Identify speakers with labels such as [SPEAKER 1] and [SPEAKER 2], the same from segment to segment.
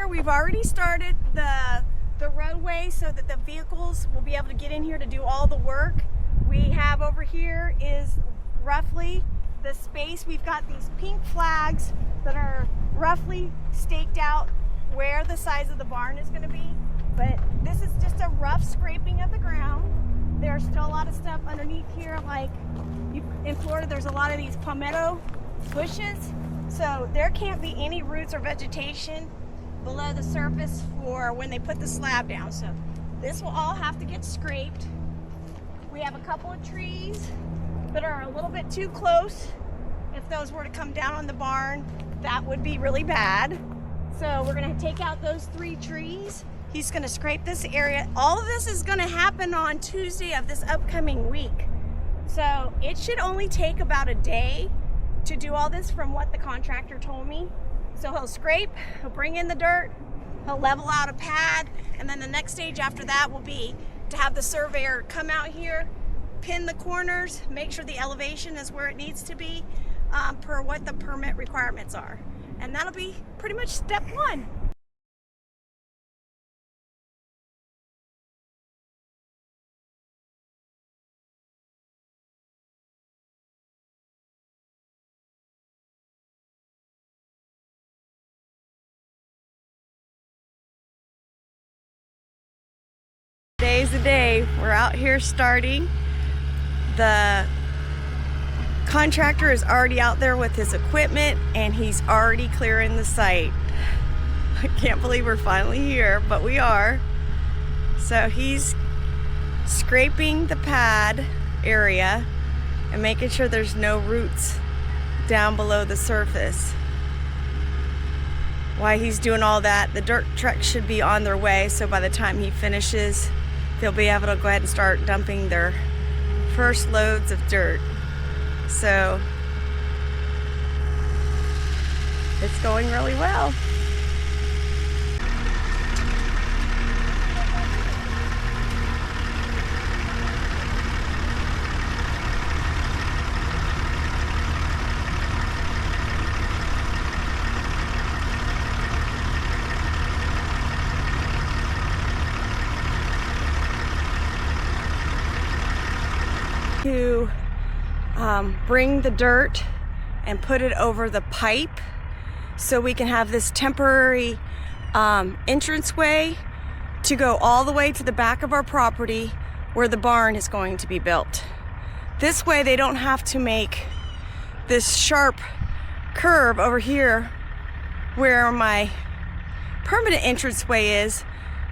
[SPEAKER 1] here, we've already started the roadway so that the vehicles will be able to get in here to do all the work. We have over here is roughly the space. We've got these pink flags that are roughly staked out where the size of the barn is going to be. But this is just a rough scraping of the ground. There's still a lot of stuff underneath here. Like in Florida, there's a lot of these palmetto bushes. So there can't be any roots or vegetation below the surface for when they put the slab down. So this will all have to get scraped. We have a couple of trees that are a little bit too close. If those were to come down on the barn, that would be really bad. So we're gonna take out those 3 trees. He's gonna scrape this area. All of this is gonna happen on Tuesday of this upcoming week. So it should only take about a day to do all this from what the contractor told me. So he'll scrape, he'll bring in the dirt, he'll level out a pad, and then the next stage after that will be to have the surveyor come out here, pin the corners, make sure the elevation is where it needs to be per what the permit requirements are. And that'll be pretty much step 1. Today's the day. We're out here starting. The contractor is already out there with his equipment and he's already clearing the site. I can't believe we're finally here, but we are. So he's scraping the pad area and making sure there's no roots down below the surface. While he's doing all that, the dirt truck should be on their way, so by the time he finishes, they'll be able to go ahead and start dumping their first loads of dirt. So it's going really well. To bring the dirt and put it over the pipe so we can have this temporary entranceway to go all the way to the back of our property where the barn is going to be built. This way they don't have to make this sharp curve over here where my permanent entranceway is,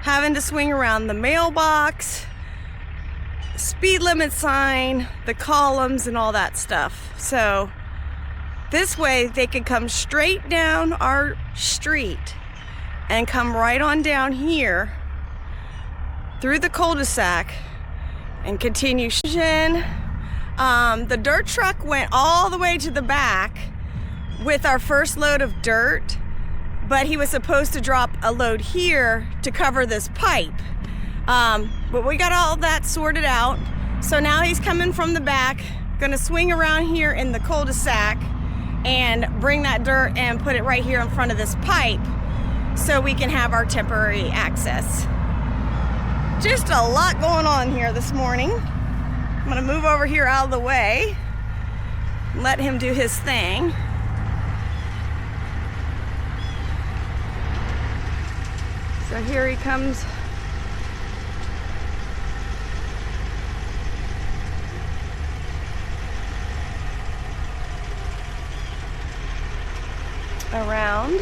[SPEAKER 1] having to swing around the mailbox, speed limit sign, the columns, and all that stuff. So this way they could come straight down our street and come right on down here through the cul-de-sac and continue. The dirt truck went all the way to the back with our first load of dirt, but he was supposed to drop a load here to cover this pipe. But we got all that sorted out. So now he's coming from the back, gonna swing around here in the cul-de-sac and bring that dirt and put it right here in front of this pipe so we can have our temporary access. Just a lot going on here this morning. I'm gonna move over here out of the way, let him do his thing. So here he comes. Around.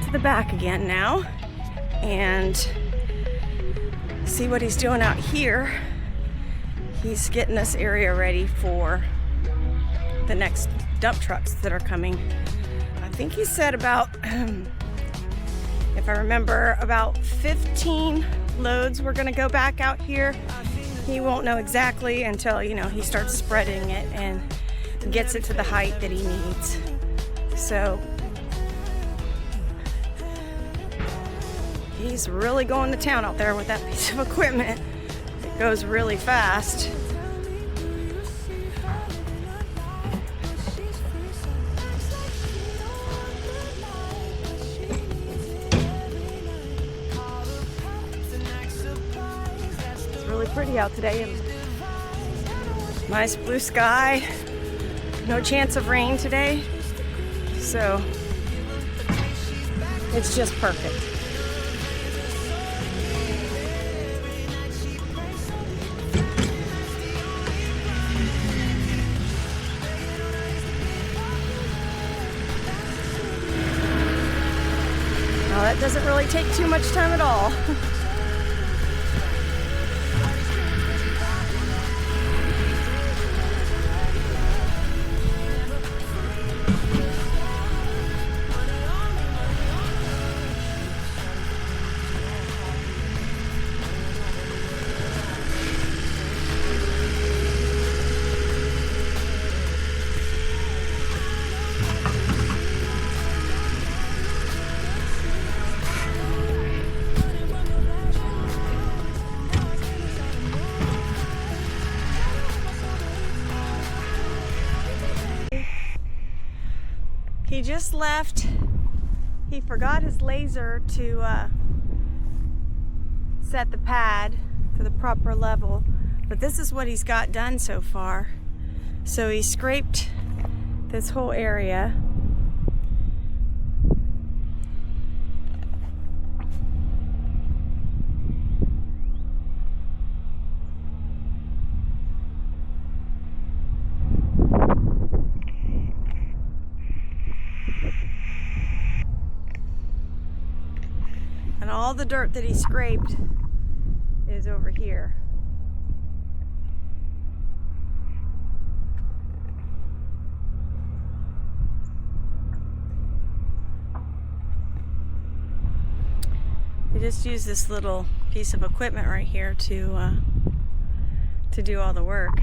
[SPEAKER 1] out to the back again now and see what he's doing out here. He's getting this area ready for the next dump trucks that are coming. I think he said about, if I remember, about 15 loads were gonna go back out here. He won't know exactly until, you know, he starts spreading it and gets it to the height that he needs. So he's really going to town out there with that piece of equipment. It goes really fast. It's really pretty out today. Nice blue sky. No chance of rain today. So it's just perfect. Now that doesn't really take too much time at all. He just left. He forgot his laser to set the pad to the proper level, but this is what he's got done so far. So he scraped this whole area. And all the dirt that he scraped is over here. I just used this little piece of equipment right here to do all the work,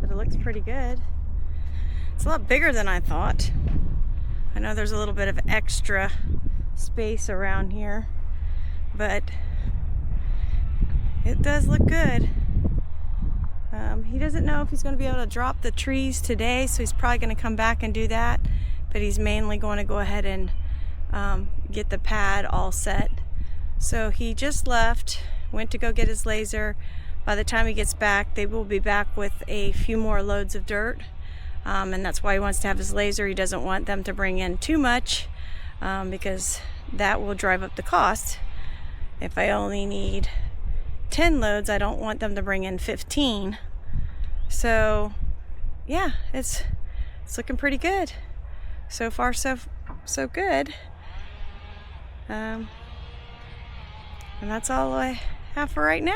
[SPEAKER 1] but it looks pretty good. It's a lot bigger than I thought. I know there's a little bit of extra space around here, but it does look good. He doesn't know if he's going to be able to drop the trees today, so he's probably going to come back and do that, but he's mainly going to go ahead and get the pad all set. So he just left, went to go get his laser. By the time he gets back, they will be back with a few more loads of dirt, and that's why he wants to have his laser. He doesn't want them to bring in too much because that will drive up the cost. If I only need 10 loads, I don't want them to bring in 15. So yeah, it's looking pretty good. So far so good. And that's all I have for right now.